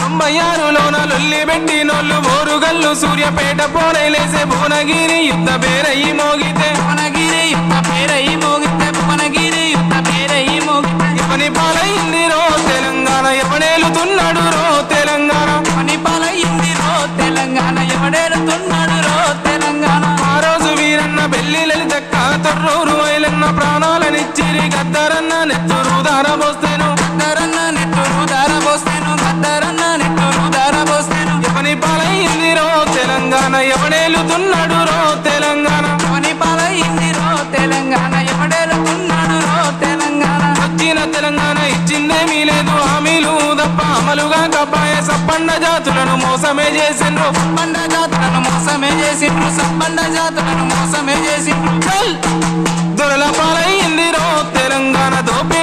96లోన లొల్లి పెట్టినోళ్ళు ఓరుగల్లు సూర్యపేట పోరైలేసే భువనగిరి యుద్ధ పేరయి మోగితే ఎవని పాలైంది రో తెలంగాణ ఎవడేలుతున్నాడు రో తెలంగాణ ఆ రోజు వీరన్న బెల్లి లలితక్క తొర్రూరు వైలన్న ప్రాణాలనిచ్చిరి గద్దరన్న నెత్తురు దారబోస్తేను ఎవని పాలైంది రో తెలంగాణ ఎవడేలుతున్నాడు రో తెలంగాణ వచ్చిన తెలంగాణ ఇచ్చిందేమీ లేదు హామీలు తప్ప అమలుగా కబ్బాయ సప్పండ జాతులను మోసమే చేసిండ్రు దొరల పాలైంది రో తెలంగాణ దోపి